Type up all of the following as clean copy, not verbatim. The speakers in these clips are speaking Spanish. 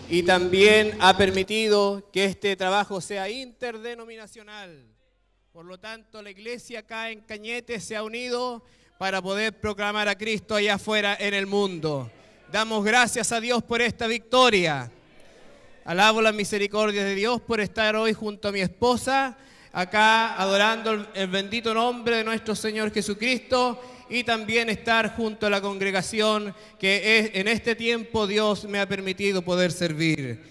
y también ha permitido que este trabajo sea interdenominacional. Por lo tanto, la iglesia acá en Cañete se ha unido para poder proclamar a Cristo allá afuera en el mundo. Damos gracias a Dios por esta victoria. Alabo la misericordia de Dios por estar hoy junto a mi esposa, acá adorando el bendito nombre de nuestro Señor Jesucristo, y también estar junto a la congregación que en este tiempo Dios me ha permitido poder servir.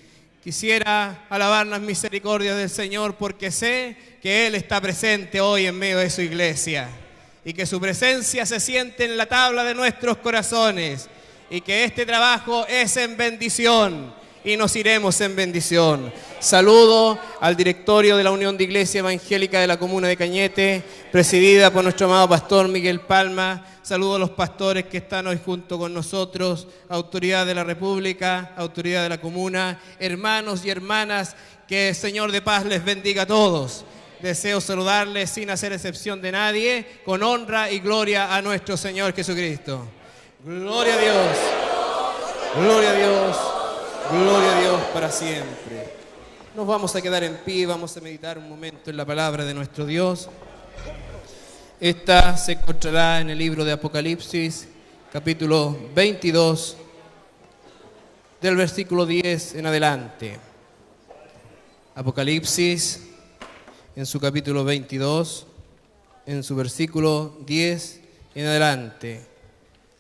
Quisiera alabar las misericordias del Señor porque sé que Él está presente hoy en medio de su iglesia y que su presencia se siente en la tabla de nuestros corazones y que este trabajo es en bendición y nos iremos en bendición. Saludo al directorio de la Unión de Iglesia Evangélica de la Comuna de Cañete, presidida por nuestro amado pastor Miguel Palma. Saludo a los pastores que están hoy junto con nosotros, autoridad de la República, autoridad de la Comuna, hermanos y hermanas, que el Señor de paz les bendiga a todos. Deseo saludarles sin hacer excepción de nadie, con honra y gloria a nuestro Señor Jesucristo. Gloria a Dios, gloria a Dios, gloria a Dios para siempre. Nos vamos a quedar en pie, vamos a meditar un momento en la palabra de nuestro Dios. Esta se encontrará en el libro de Apocalipsis, capítulo 22, del versículo 10 en adelante. Apocalipsis, en su capítulo 22, en su versículo 10 en adelante.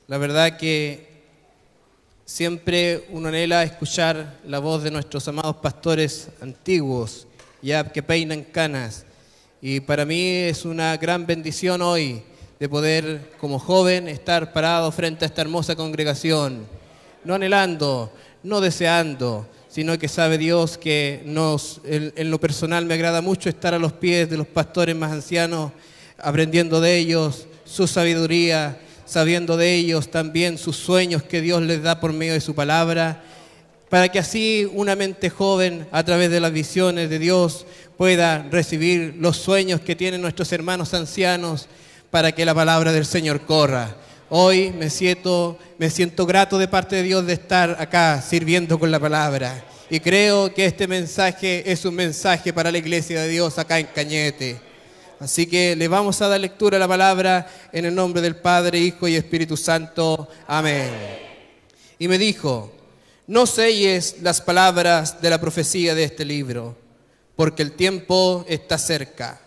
La verdad que siempre uno anhela escuchar la voz de nuestros amados pastores antiguos, ya que peinan canas. Y para mí es una gran bendición hoy de poder, como joven, estar parado frente a esta hermosa congregación. No anhelando, no deseando, sino que sabe Dios que en lo personal me agrada mucho estar a los pies de los pastores más ancianos, aprendiendo de ellos su sabiduría, sabiendo de ellos también sus sueños que Dios les da por medio de su palabra, para que así una mente joven, a través de las visiones de Dios, pueda recibir los sueños que tienen nuestros hermanos ancianos, para que la palabra del Señor corra. Hoy me siento grato de parte de Dios de estar acá sirviendo con la palabra, y creo que este mensaje es un mensaje para la iglesia de Dios acá en Cañete. Así que le vamos a dar lectura a la palabra en el nombre del Padre, Hijo y Espíritu Santo. Amén. Y me dijo: no selles las palabras de la profecía de este libro, porque el tiempo está cerca.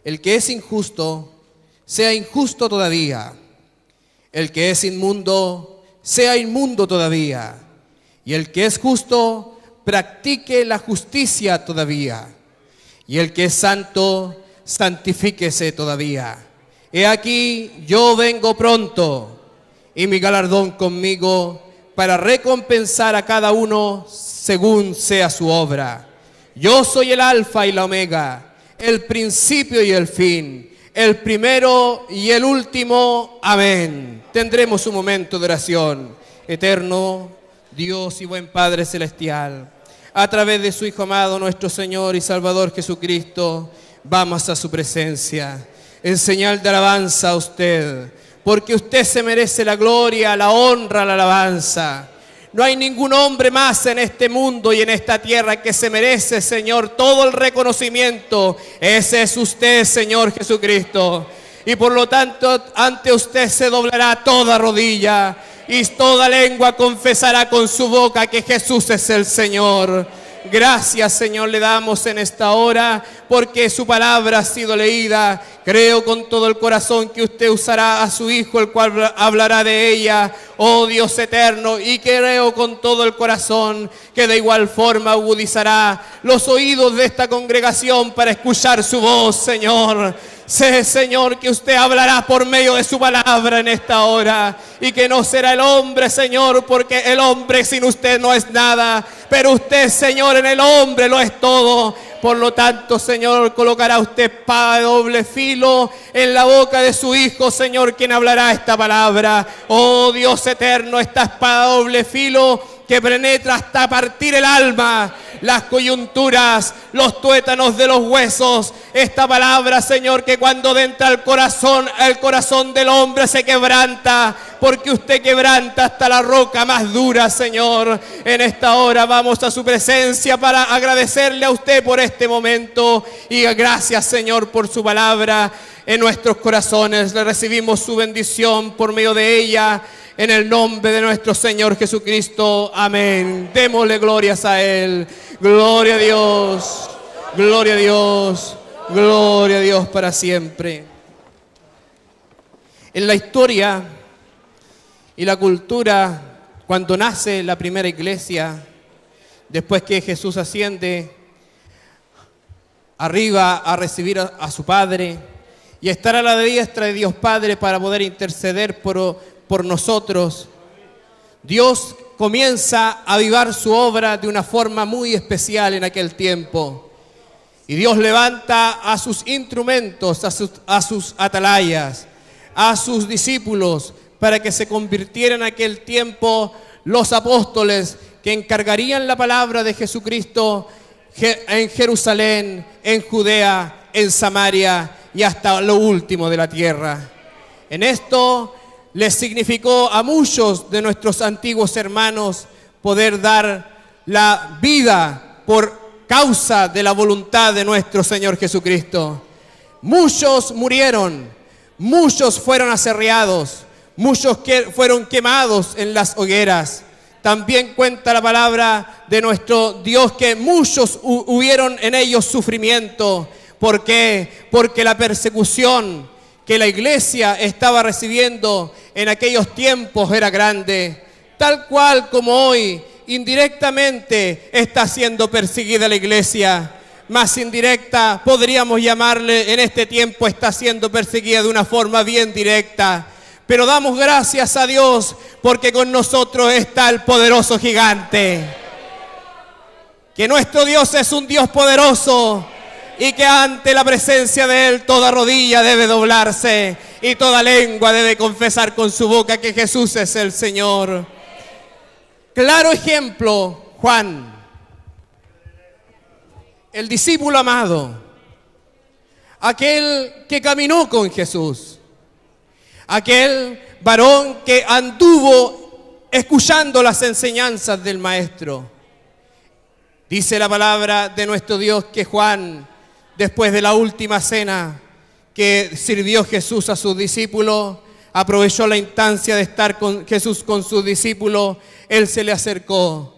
El que es injusto, sea injusto todavía. El que es inmundo, sea inmundo todavía. Y el que es justo, practique la justicia todavía. Y el que es santo, santifíquese todavía. He aquí, yo vengo pronto, y mi galardón conmigo, para recompensar a cada uno según sea su obra. Yo soy el Alfa y la Omega, el principio y el fin, el primero y el último. Amén. Tendremos un momento de oración. Eterno Dios y buen Padre celestial, a través de su Hijo amado, nuestro Señor y Salvador Jesucristo, vamos a su presencia en señal de alabanza a usted, porque usted se merece la gloria, la honra, la alabanza. No hay ningún hombre más en este mundo y en esta tierra que se merece, Señor, todo el reconocimiento. Ese es usted, Señor Jesucristo. Y por lo tanto, ante usted se doblará toda rodilla y toda lengua confesará con su boca que Jesús es el Señor. Gracias, Señor, le damos en esta hora porque su palabra ha sido leída. Creo con todo el corazón que usted usará a su Hijo, el cual hablará de ella, oh Dios eterno, y creo con todo el corazón que de igual forma agudizará los oídos de esta congregación para escuchar su voz, Señor. Sé, Señor, que usted hablará por medio de su palabra en esta hora y que no será el hombre, Señor, porque el hombre sin usted no es nada, pero usted, Señor, en el hombre lo es todo. Por lo tanto, Señor, colocará usted espada de doble filo en la boca de su Hijo, Señor, quien hablará esta palabra. Oh Dios eterno, esta espada de doble filo que penetra hasta partir el alma, las coyunturas, los tuétanos de los huesos. Esta palabra, Señor, que cuando entra al corazón del hombre se quebranta, porque usted quebranta hasta la roca más dura, Señor. En esta hora vamos a su presencia para agradecerle a usted por este momento y gracias, Señor, por su palabra en nuestros corazones. Le recibimos su bendición por medio de ella, en el nombre de nuestro Señor Jesucristo. Amén. Démosle glorias a Él. Gloria a Dios. Gloria a Dios. Gloria a Dios para siempre. En la historia y la cultura, cuando nace la primera iglesia, después que Jesús asciende arriba a recibir a su Padre y estar a la diestra de Dios Padre para poder interceder por nosotros, Dios comienza a avivar su obra de una forma muy especial en aquel tiempo. Y Dios levanta a sus instrumentos, a sus atalayas, a sus discípulos, para que se convirtieran en aquel tiempo los apóstoles que encargarían la palabra de Jesucristo en Jerusalén, en Judea, en Samaria y hasta lo último de la tierra. En esto les significó a muchos de nuestros antiguos hermanos poder dar la vida por causa de la voluntad de nuestro Señor Jesucristo. Muchos murieron, muchos fueron aserreados, muchos fueron quemados en las hogueras. También cuenta la palabra de nuestro Dios que muchos hubieron en ellos sufrimiento. ¿Por qué? Porque la persecución que la iglesia estaba recibiendo en aquellos tiempos era grande, tal cual como hoy indirectamente está siendo perseguida la iglesia, más indirecta podríamos llamarle en este tiempo, está siendo perseguida de una forma bien directa. Pero damos gracias a Dios porque con nosotros está el poderoso gigante, que nuestro Dios es un Dios poderoso y que ante la presencia de Él toda rodilla debe doblarse y toda lengua debe confesar con su boca que Jesús es el Señor. Claro ejemplo, Juan, el discípulo amado, aquel que caminó con Jesús, aquel varón que anduvo escuchando las enseñanzas del Maestro. Dice la palabra de nuestro Dios que Juan, después de la última cena que sirvió Jesús a sus discípulos, aprovechó la instancia de estar con Jesús con sus discípulos. Él se le acercó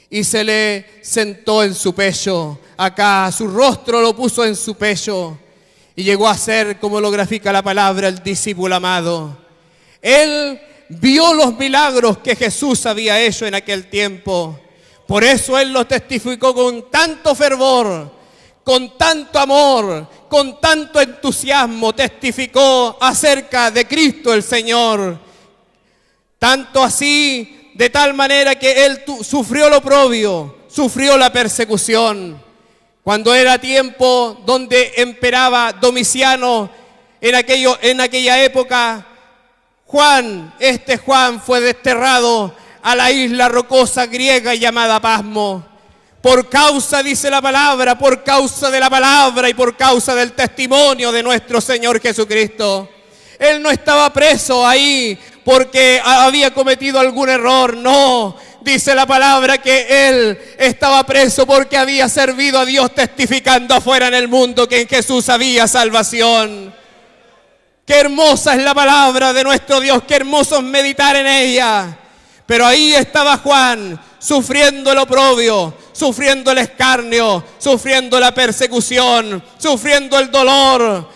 y se le sentó en su pecho. Acá su rostro lo puso en su pecho y llegó a ser, como lo grafica la palabra, el discípulo amado. Él vio los milagros que Jesús había hecho en aquel tiempo. Por eso Él los testificó con tanto fervor, con tanto amor, con tanto entusiasmo. Testificó acerca de Cristo el Señor. Tanto así, de tal manera que Él sufrió el oprobio, sufrió la persecución. Cuando era tiempo donde emperaba Domiciano en aquella época, Juan fue desterrado a la isla rocosa griega llamada Pasmo. Por causa, dice la palabra, por causa de la palabra y por causa del testimonio de nuestro Señor Jesucristo. Él no estaba preso ahí porque había cometido algún error, no. Dice la palabra que Él estaba preso porque había servido a Dios testificando afuera en el mundo que en Jesús había salvación. Qué hermosa es la palabra de nuestro Dios, qué hermoso es meditar en ella. Pero ahí estaba Juan, sufriendo el oprobio, sufriendo el escarnio, sufriendo la persecución, sufriendo el dolor.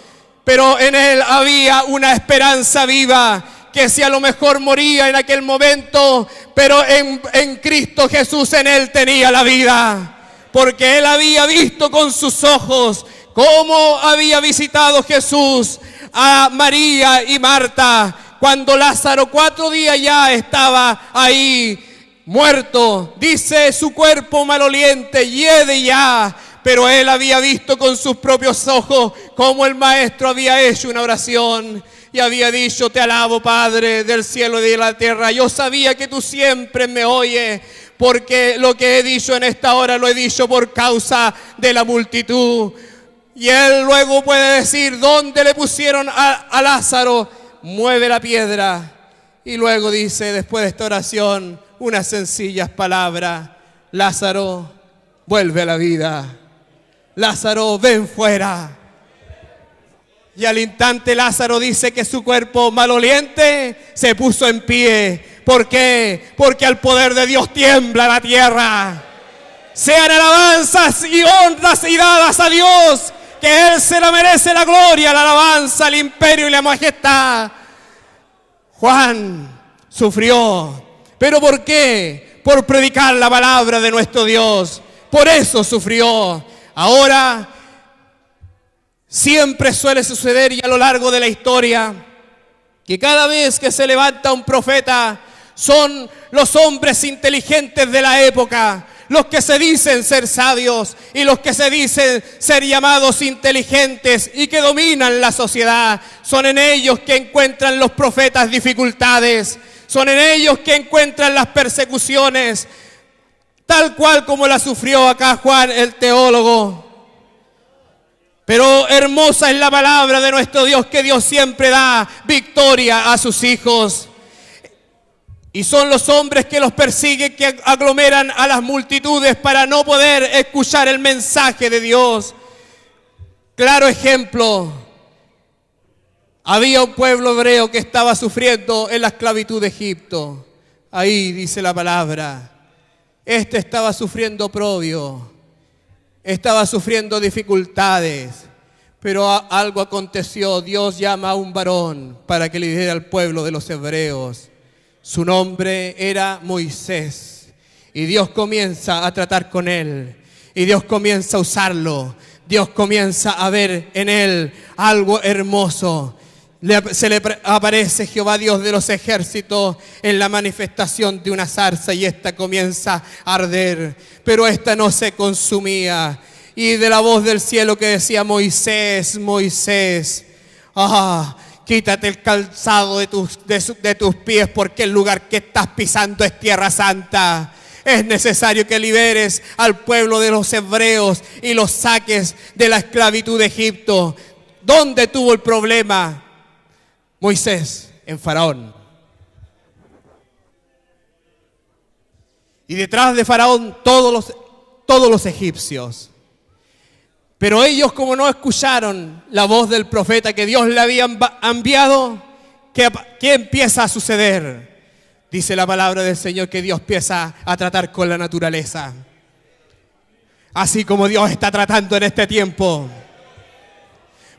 Pero en él había una esperanza viva, que si a lo mejor moría en aquel momento, pero en Cristo Jesús, en él tenía la vida. Porque él había visto con sus ojos cómo había visitado Jesús a María y Marta, cuando Lázaro 4 días ya estaba ahí muerto. Dice su cuerpo maloliente, hiede ya. Pero él había visto con sus propios ojos cómo el Maestro había hecho una oración y había dicho: te alabo, Padre del cielo y de la tierra. Yo sabía que tú siempre me oyes, porque lo que he dicho en esta hora lo he dicho por causa de la multitud. Y él luego puede decir: ¿dónde le pusieron a Lázaro? Mueve la piedra. Y luego dice, después de esta oración, unas sencillas palabras: Lázaro, vuelve a la vida. Lázaro, ven fuera. Y al instante Lázaro dice que su cuerpo maloliente se puso en pie. ¿Por qué? Porque al poder de Dios tiembla la tierra. Sean alabanzas y honras y dadas a Dios, que Él se la merece la gloria, la alabanza, el imperio y la majestad. Juan sufrió. ¿Pero por qué? Por predicar la palabra de nuestro Dios. Por eso sufrió. Ahora, siempre suele suceder, y a lo largo de la historia, que cada vez que se levanta un profeta, son los hombres inteligentes de la época, los que se dicen ser sabios y los que se dicen ser llamados inteligentes y que dominan la sociedad. Son en ellos que encuentran los profetas dificultades, son en ellos que encuentran las persecuciones, tal cual como la sufrió acá Juan el teólogo. Pero hermosa es la palabra de nuestro Dios, que Dios siempre da victoria a sus hijos. Y son los hombres que los persiguen, que aglomeran a las multitudes para no poder escuchar el mensaje de Dios. Claro ejemplo, había un pueblo hebreo que estaba sufriendo en la esclavitud de Egipto. Ahí dice la palabra, este estaba sufriendo oprobio, estaba sufriendo dificultades, pero algo aconteció. Dios llama a un varón para que lidere al pueblo de los hebreos. Su nombre era Moisés, y Dios comienza a tratar con él, y Dios comienza a usarlo. Dios comienza a ver en él algo hermoso. Se le aparece Jehová Dios de los ejércitos en la manifestación de una zarza, y esta comienza a arder, pero esta no se consumía. Y de la voz del cielo que decía: Moisés, Moisés, quítate el calzado de tus pies, porque el lugar que estás pisando es tierra santa. Es necesario que liberes al pueblo de los hebreos y los saques de la esclavitud de Egipto. ¿Dónde tuvo el problema Moisés? En Faraón. Y detrás de Faraón todos los egipcios. Pero ellos, como no escucharon la voz del profeta que Dios le había enviado, ¿qué empieza a suceder? Dice la palabra del Señor que Dios empieza a tratar con la naturaleza. Así como Dios está tratando en este tiempo.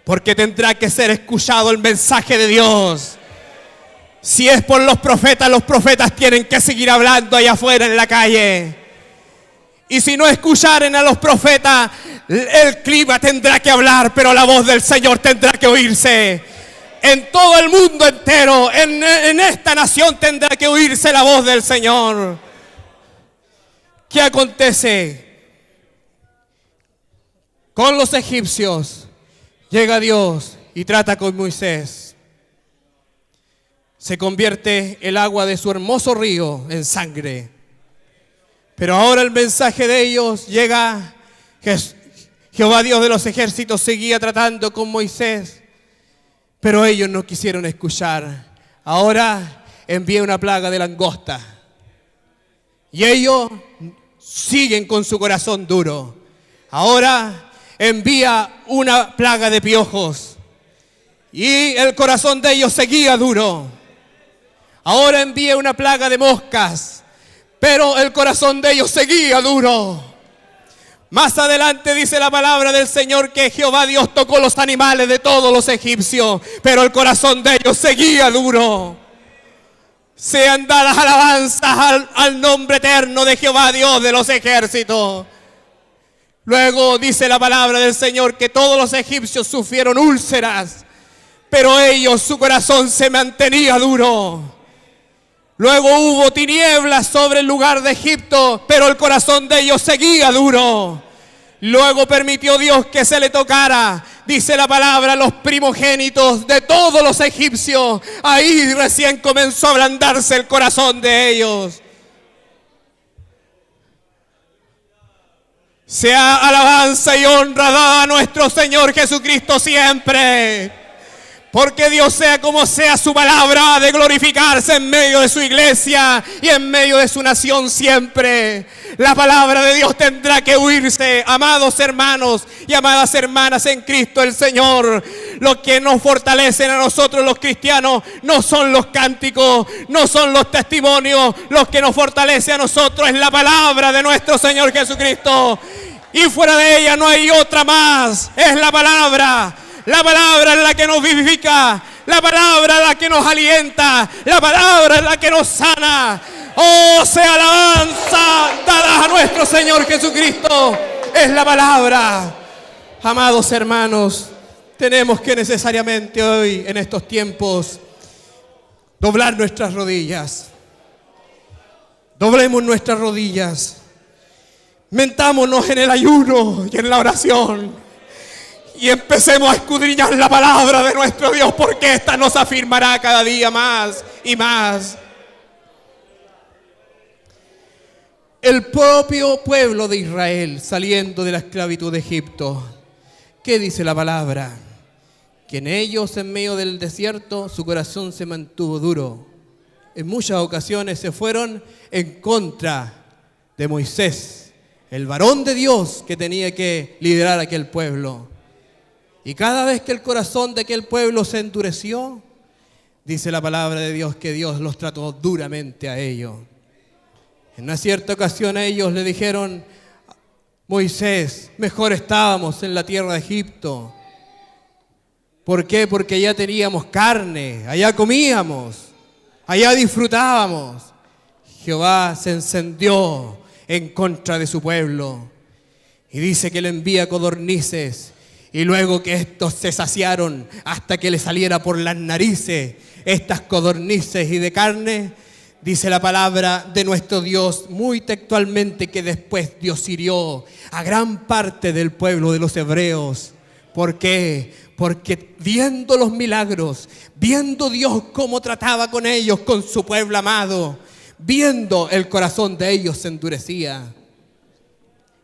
Porque tendrá que ser escuchado el mensaje de Dios. Si es por los profetas tienen que seguir hablando allá afuera en la calle. Y si no escucharen a los profetas, el clima tendrá que hablar, pero la voz del Señor tendrá que oírse. En todo el mundo entero, en esta nación tendrá que oírse la voz del Señor. ¿Qué acontece? Con los egipcios llega Dios y trata con Moisés. Se convierte el agua de su hermoso río en sangre. Pero ahora el mensaje de ellos llega. Jehová Dios de los ejércitos seguía tratando con Moisés, pero ellos no quisieron escuchar. Ahora envía una plaga de langosta, y ellos siguen con su corazón duro. Ahora envía una plaga de piojos, y el corazón de ellos seguía duro. Ahora envía una plaga de moscas, pero el corazón de ellos seguía duro. Más adelante dice la palabra del Señor que Jehová Dios tocó los animales de todos los egipcios, pero el corazón de ellos seguía duro. Sean dadas alabanzas al nombre eterno de Jehová Dios de los ejércitos. Luego dice la palabra del Señor que todos los egipcios sufrieron úlceras, pero ellos, su corazón se mantenía duro. Luego hubo tinieblas sobre el lugar de Egipto, pero el corazón de ellos seguía duro. Luego permitió Dios que se le tocara, dice la palabra, los primogénitos de todos los egipcios. Ahí recién comenzó a ablandarse el corazón de ellos. Sea alabanza y honra dada a nuestro Señor Jesucristo siempre. Porque Dios, sea como sea, su palabra ha de glorificarse en medio de su iglesia y en medio de su nación siempre. La palabra de Dios tendrá que oírse, amados hermanos y amadas hermanas en Cristo el Señor. Lo que nos fortalecen a nosotros los cristianos no son los cánticos, no son los testimonios. Lo que nos fortalece a nosotros es la palabra de nuestro Señor Jesucristo. Y fuera de ella no hay otra más, es la palabra. La palabra es la que nos vivifica, la palabra es la que nos alienta, la palabra es la que nos sana. Oh, sea alabanza dada a nuestro Señor Jesucristo, es la palabra. Amados hermanos, tenemos que necesariamente hoy, en estos tiempos, doblar nuestras rodillas. Doblemos nuestras rodillas. Mentámonos en el ayuno y en la oración. Y empecemos a escudriñar la palabra de nuestro Dios, porque esta nos afirmará cada día más y más. El propio pueblo de Israel saliendo de la esclavitud de Egipto, ¿qué dice la palabra? Que en ellos, en medio del desierto, su corazón se mantuvo duro. En muchas ocasiones se fueron en contra de Moisés, el varón de Dios que tenía que liderar aquel pueblo. Y cada vez que el corazón de aquel pueblo se endureció, dice la palabra de Dios que Dios los trató duramente a ellos. En una cierta ocasión a ellos le dijeron: Moisés, mejor estábamos en la tierra de Egipto. ¿Por qué? Porque allá teníamos carne, allá comíamos, allá disfrutábamos. Jehová se encendió en contra de su pueblo y dice que le envía codornices. Y luego que estos se saciaron hasta que le saliera por las narices estas codornices y de carne, dice la palabra de nuestro Dios muy textualmente que después Dios hirió a gran parte del pueblo de los hebreos. ¿Por qué? Porque viendo los milagros, viendo Dios cómo trataba con ellos, con su pueblo amado, viendo el corazón de ellos se endurecía.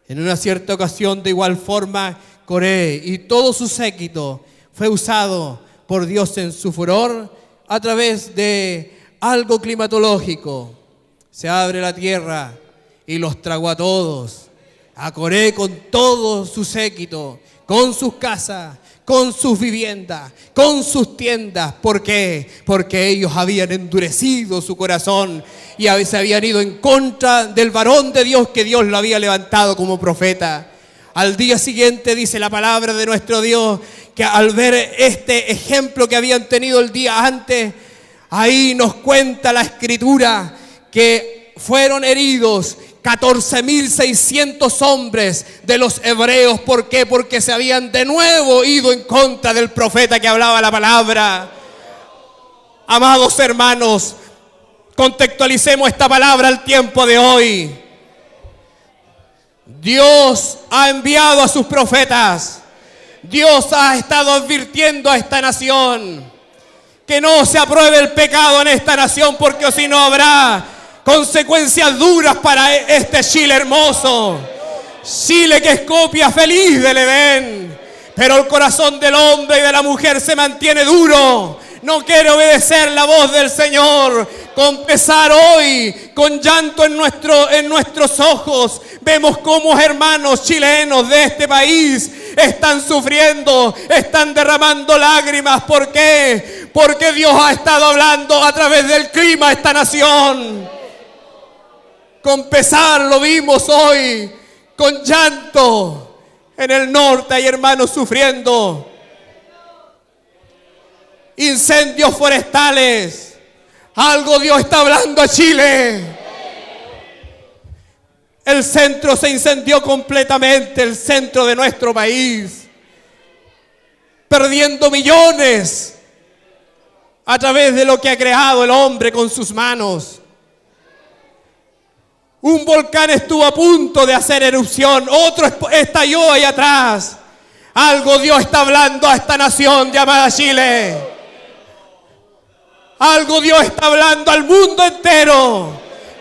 En una cierta ocasión, de igual forma, Coré y todo su séquito fue usado por Dios en su furor a través de algo climatológico. Se abre la tierra y los tragó a todos. A Coré con todo su séquito, con sus casas, con sus viviendas, con sus tiendas. ¿Por qué? Porque ellos habían endurecido su corazón y se habían ido en contra del varón de Dios que Dios lo había levantado como profeta. Al día siguiente dice la palabra de nuestro Dios que al ver este ejemplo que habían tenido el día antes, ahí nos cuenta la escritura que fueron heridos 14.600 hombres de los hebreos. ¿Por qué? Porque se habían de nuevo ido en contra del profeta que hablaba la palabra. Amados hermanos, contextualicemos esta palabra al tiempo de hoy. Dios ha enviado a sus profetas. Dios ha estado advirtiendo a esta nación que no se apruebe el pecado en esta nación, porque si no habrá consecuencias duras para este Chile hermoso. Chile que es copia feliz del Edén, pero el corazón del hombre y de la mujer se mantiene duro. No quiere obedecer la voz del Señor. Con pesar hoy, con llanto en nuestros ojos, vemos cómo hermanos chilenos de este país están sufriendo, están derramando lágrimas. ¿Por qué? Porque Dios ha estado hablando a través del clima a esta nación. Con pesar lo vimos hoy, con llanto. En el norte hay hermanos sufriendo. Incendios forestales. Algo Dios está hablando a Chile. El centro se incendió completamente, el centro de nuestro país, perdiendo millones a través de lo que ha creado el hombre con sus manos. Un volcán estuvo a punto de hacer erupción, otro estalló ahí atrás. Algo Dios está hablando a esta nación llamada Chile. Algo Dios está hablando al mundo entero.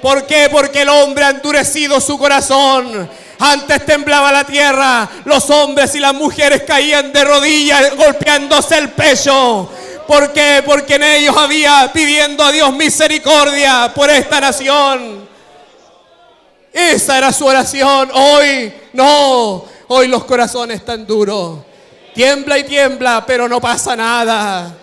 ¿Por qué? Porque el hombre ha endurecido su corazón. Antes temblaba la tierra, los hombres y las mujeres caían de rodillas golpeándose el pecho. ¿Por qué? Porque en ellos había pidiendo a Dios misericordia por esta nación. Esa era su oración. Hoy no, hoy los corazones están duros. Tiembla y tiembla, pero no pasa nada.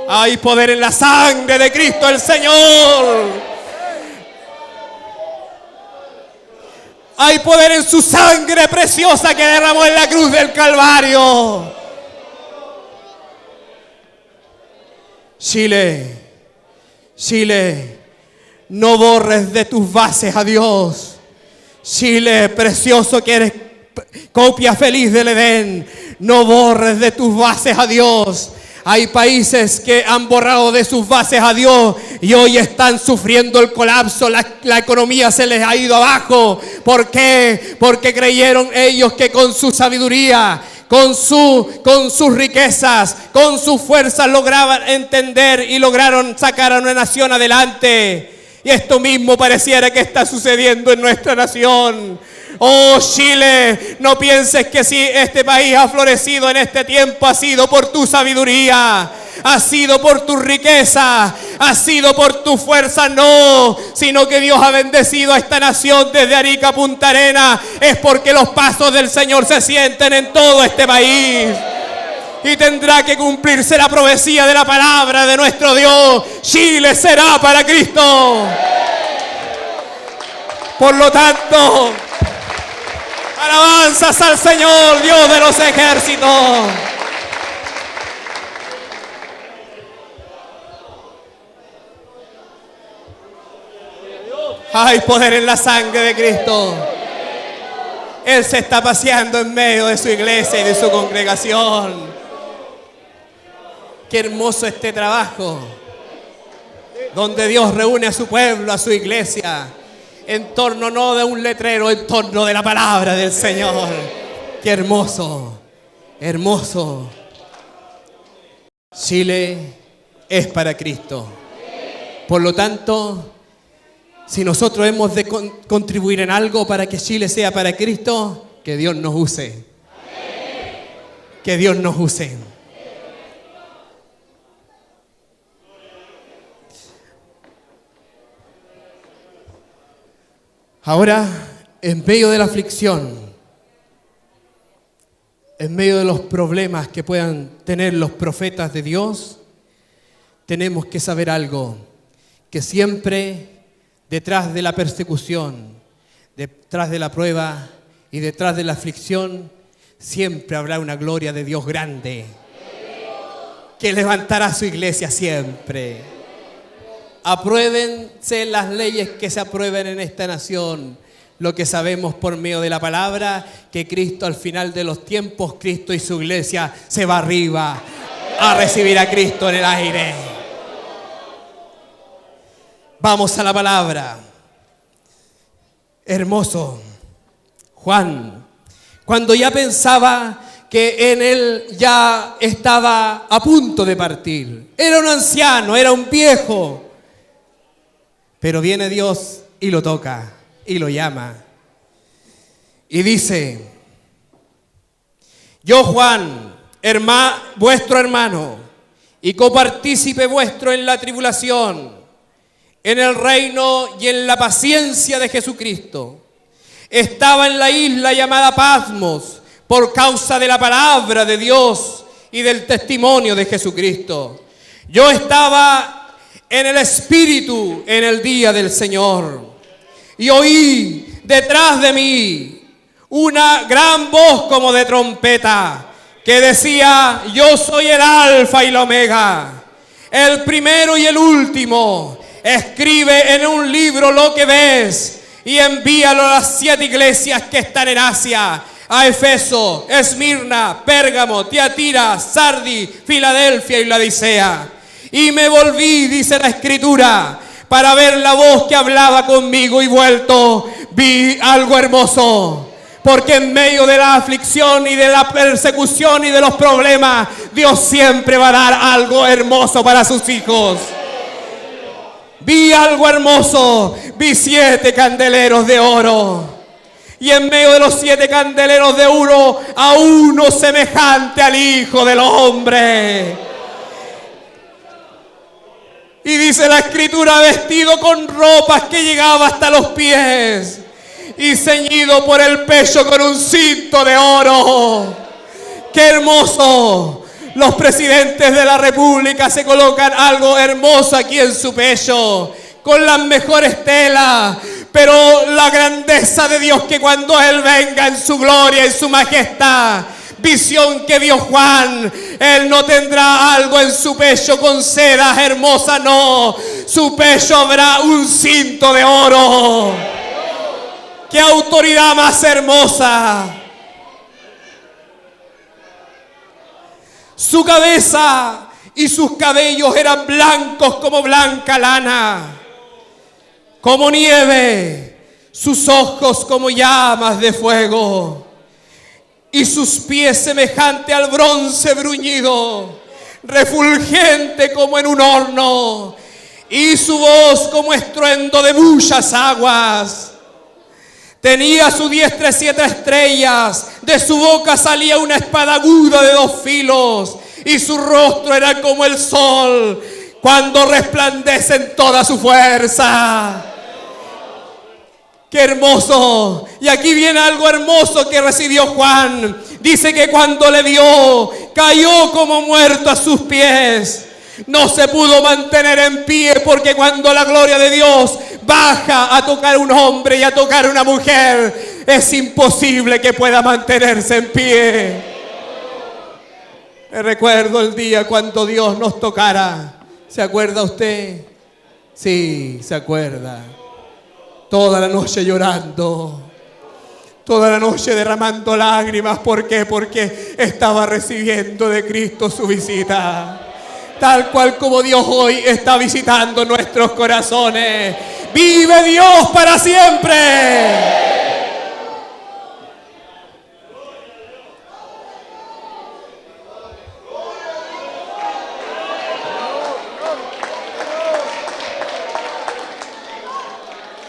Hay poder en la sangre de Cristo el Señor. Hay poder en su sangre preciosa que derramó en la cruz del Calvario. Chile, Chile, no borres de tus bases a Dios. Chile, precioso que eres copia feliz del Edén, no borres de tus bases a Dios. Hay países que han borrado de sus bases a Dios y hoy están sufriendo el colapso, la economía se les ha ido abajo. ¿Por qué? Porque creyeron ellos que con su sabiduría, con sus riquezas, con sus fuerzas lograban entender y lograron sacar a una nación adelante. Y esto mismo pareciera que está sucediendo en nuestra nación. Oh Chile, no pienses que si este país ha florecido en este tiempo ha sido por tu sabiduría, ha sido por tu riqueza, ha sido por tu fuerza, no, sino que Dios ha bendecido a esta nación desde Arica a Punta Arenas, es porque los pasos del Señor se sienten en todo este país. Y tendrá que cumplirse la profecía de la palabra de nuestro Dios. Chile será para Cristo. Por lo tanto, alabanzas al Señor, Dios de los ejércitos. Hay poder en la sangre de Cristo. Él se está paseando en medio de su iglesia y de su congregación. Qué hermoso este trabajo, donde Dios reúne a su pueblo, a su iglesia, en torno no de un letrero, en torno de la palabra del Señor. Qué hermoso, hermoso. Chile es para Cristo. Por lo tanto, si nosotros hemos de contribuir en algo para que Chile sea para Cristo, que Dios nos use. Que Dios nos use. Ahora, en medio de la aflicción, en medio de los problemas que puedan tener los profetas de Dios, tenemos que saber algo, que siempre detrás de la persecución, detrás de la prueba y detrás de la aflicción, siempre habrá una gloria de Dios grande, que levantará su iglesia siempre. Apruébense las leyes que se aprueben en esta nación. Lo que sabemos por medio de la palabra, que Cristo al final de los tiempos, Cristo y su iglesia se va arriba a recibir a Cristo en el aire. Vamos a la palabra. Hermoso. Juan, cuando ya pensaba que en él ya estaba a punto de partir. Era un anciano, era un viejo. Pero viene Dios y lo toca y lo llama. Y dice: yo, Juan, vuestro hermano y copartícipe vuestro en la tribulación, en el reino y en la paciencia de Jesucristo, estaba en la isla llamada Patmos por causa de la palabra de Dios y del testimonio de Jesucristo. Yo estaba en el Espíritu en el día del Señor y oí detrás de mí una gran voz como de trompeta que decía: yo soy el Alfa y la Omega, el primero y el último. Escribe en un libro lo que ves y envíalo a las 7 iglesias que están en Asia: a Efeso, Esmirna, Pérgamo, Tiatira, Sardi, Filadelfia y Laodicea. Y me volví, dice la Escritura, para ver la voz que hablaba conmigo, y vuelto vi algo hermoso. Porque en medio de la aflicción y de la persecución y de los problemas, Dios siempre va a dar algo hermoso para sus hijos. Vi algo hermoso, vi 7 candeleros de oro. Y en medio de los 7 candeleros de oro, a uno semejante al Hijo del Hombre. Y dice la Escritura, vestido con ropas que llegaba hasta los pies y ceñido por el pecho con un cinto de oro. ¡Qué hermoso! Los presidentes de la República se colocan algo hermoso aquí en su pecho, con las mejores telas. Pero la grandeza de Dios, que cuando Él venga en su gloria, en su majestad, visión que vio Juan, Él no tendrá algo en su pecho con sedas hermosas, no. Su pecho habrá un cinto de oro. ¡Qué autoridad más hermosa! Su cabeza y sus cabellos eran blancos como blanca lana, como nieve, sus ojos como llamas de fuego, y sus pies semejante al bronce bruñido, refulgente como en un horno, y su voz como estruendo de muchas aguas. Tenía a su diestra 7 estrellas, de su boca salía una espada aguda de 2 filos, y su rostro era como el sol cuando resplandece en toda su fuerza. ¡Qué hermoso! Y aquí viene algo hermoso que recibió Juan. Dice que cuando le vio, cayó como muerto a sus pies. No se pudo mantener en pie, porque cuando la gloria de Dios baja a tocar a un hombre y a tocar a una mujer, es imposible que pueda mantenerse en pie. Me recuerdo el día cuando Dios nos tocara. ¿Se acuerda usted? Sí, se acuerda. Toda la noche llorando, toda la noche derramando lágrimas. ¿Por qué? Porque estaba recibiendo de Cristo su visita. Tal cual como Dios hoy está visitando nuestros corazones. ¡Vive Dios para siempre!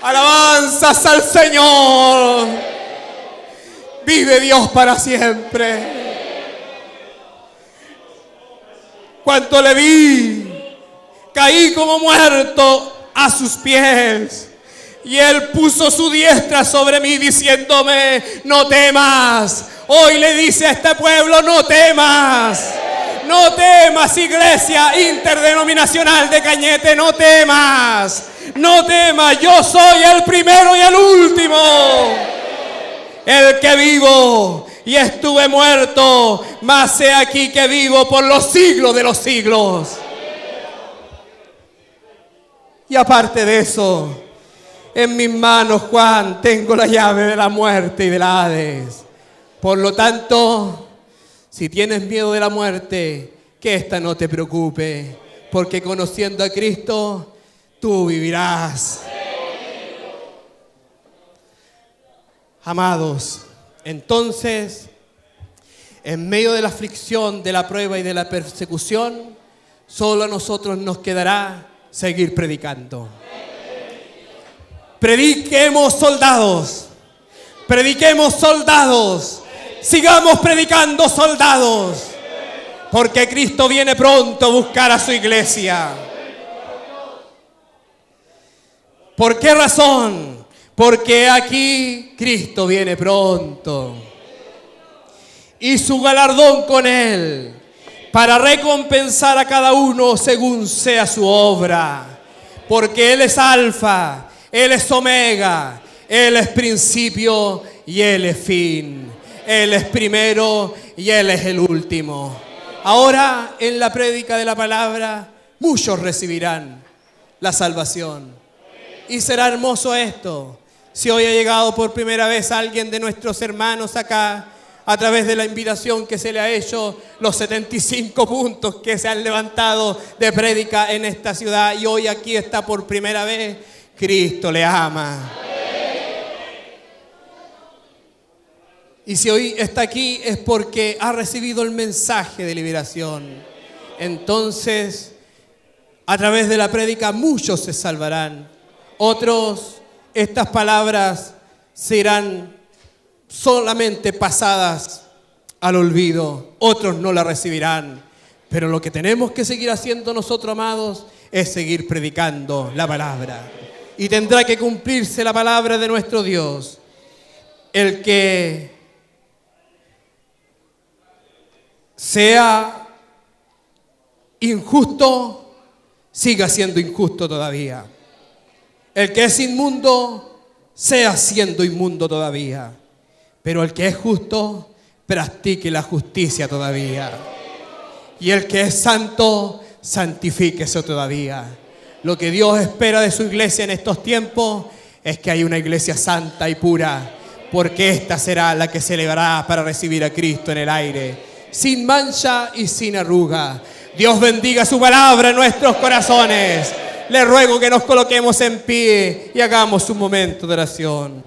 Alabanzas al Señor. Vive Dios para siempre. Cuando le vi, caí como muerto a sus pies. Y Él puso su diestra sobre mí diciéndome, no temas. Hoy le dice a este pueblo, no temas. No temas, iglesia interdenominacional de Cañete, no temas. No temas, yo soy el primero y el último. El que vivo y estuve muerto, mas he aquí que vivo por los siglos de los siglos. Y aparte de eso, en mis manos, Juan, tengo la llave de la muerte y del Hades. Por lo tanto, si tienes miedo de la muerte, que esta no te preocupe, porque conociendo a Cristo, tú vivirás. Amados, entonces, en medio de la aflicción, de la prueba y de la persecución, solo a nosotros nos quedará seguir predicando. Prediquemos, soldados. Prediquemos, soldados. Sigamos predicando, soldados. Porque Cristo viene pronto a buscar a su iglesia. ¿Por qué razón? Porque aquí Cristo viene pronto. Y su galardón con Él, para recompensar a cada uno según sea su obra. Porque Él es Alfa, Él es Omega, Él es principio y Él es fin. Él es primero y Él es el último. Ahora, en la prédica de la palabra, muchos recibirán la salvación. Y será hermoso esto. Si hoy ha llegado por primera vez alguien de nuestros hermanos acá, a través de la invitación que se le ha hecho, los 75 puntos que se han levantado de prédica en esta ciudad, y hoy aquí está por primera vez, Cristo le ama. Y si hoy está aquí es porque ha recibido el mensaje de liberación. Entonces, a través de la prédica muchos se salvarán. Otros, estas palabras serán solamente pasadas al olvido, otros no la recibirán. Pero lo que tenemos que seguir haciendo nosotros, amados, es seguir predicando la palabra. Y tendrá que cumplirse la palabra de nuestro Dios. El que sea injusto, siga siendo injusto todavía. El que es inmundo, sea siendo inmundo todavía. Pero el que es justo, practique la justicia todavía. Y el que es santo, santifíquese todavía. Lo que Dios espera de su iglesia en estos tiempos es que haya una iglesia santa y pura, porque esta será la que se elevará para recibir a Cristo en el aire, sin mancha y sin arruga. Dios bendiga su palabra en nuestros corazones. Le ruego que nos coloquemos en pie y hagamos un momento de oración.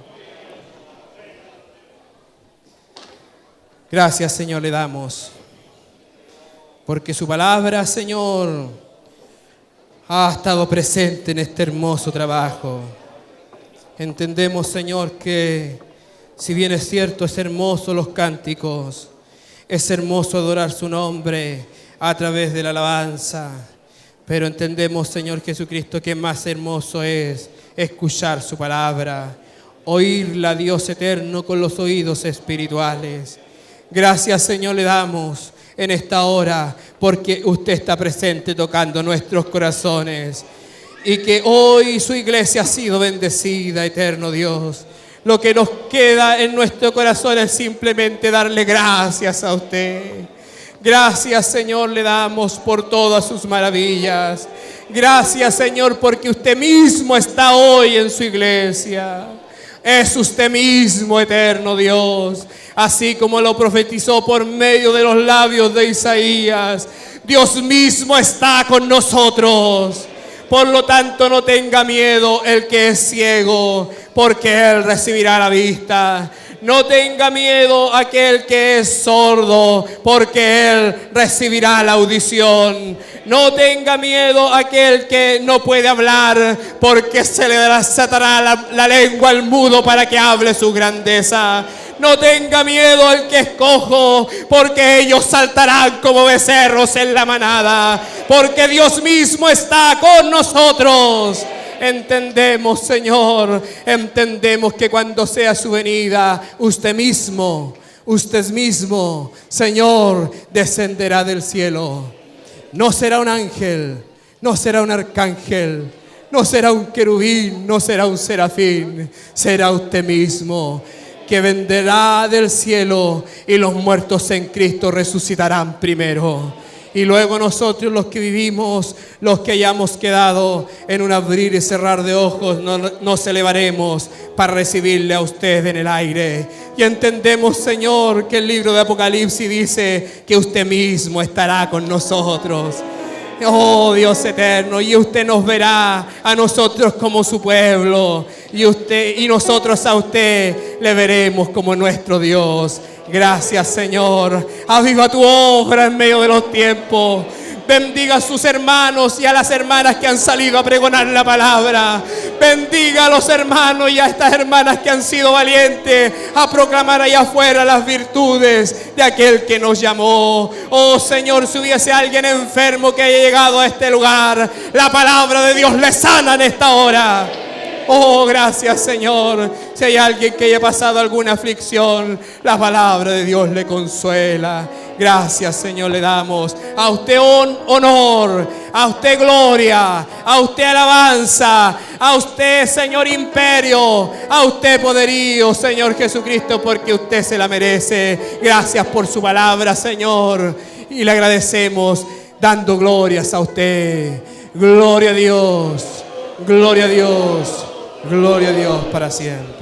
Gracias, Señor, le damos, porque su palabra, Señor, ha estado presente en este hermoso trabajo. Entendemos, Señor, que si bien es cierto, es hermoso los cánticos, es hermoso adorar su nombre a través de la alabanza, pero entendemos, Señor Jesucristo, que más hermoso es escuchar su palabra, oírla, Dios eterno, con los oídos espirituales. Gracias, Señor, le damos en esta hora, porque usted está presente tocando nuestros corazones, y que hoy su iglesia ha sido bendecida, eterno Dios. Lo que nos queda en nuestro corazón es simplemente darle gracias a usted. Gracias, Señor, le damos por todas sus maravillas. Gracias, Señor, porque usted mismo está hoy en su iglesia. Es usted mismo, eterno Dios, así como lo profetizó por medio de los labios de Isaías. Dios mismo está con nosotros. Por lo tanto, no tenga miedo el que es ciego, porque él recibirá la vista. No tenga miedo aquel que es sordo, porque él recibirá la audición. No tenga miedo aquel que no puede hablar, porque se le desatará la lengua al mudo para que hable su grandeza. No tenga miedo el que es cojo, porque ellos saltarán como becerros en la manada, porque Dios mismo está con nosotros. Entendemos, Señor, entendemos que cuando sea su venida, usted mismo, Señor, descenderá del cielo. No será un ángel, no será un arcángel, no será un querubín, no será un serafín, será usted mismo, que vendrá del cielo, y los muertos en Cristo resucitarán primero. Y luego nosotros, los que vivimos, los que hayamos quedado en un abrir y cerrar de ojos, nos elevaremos para recibirle a usted en el aire. Y entendemos, Señor, que el libro de Apocalipsis dice que usted mismo estará con nosotros. Oh Dios eterno, y usted nos verá a nosotros como su pueblo, y nosotros a usted le veremos como nuestro Dios. Gracias, Señor. Aviva tu obra en medio de los tiempos. Bendiga a sus hermanos y a las hermanas que han salido a pregonar la palabra. Bendiga a los hermanos y a estas hermanas que han sido valientes a proclamar allá afuera las virtudes de aquel que nos llamó. Oh Señor, si hubiese alguien enfermo que haya llegado a este lugar, la palabra de Dios le sana en esta hora. Oh, gracias, Señor. Si hay alguien que haya pasado alguna aflicción, la palabra de Dios le consuela. Gracias, Señor, le damos a usted honor, a usted gloria, a usted alabanza, a usted, Señor, imperio, a usted poderío, Señor Jesucristo, porque usted se la merece. Gracias por su palabra, Señor, y le agradecemos dando glorias a usted. Gloria a Dios, gloria a Dios. Gloria a Dios para siempre.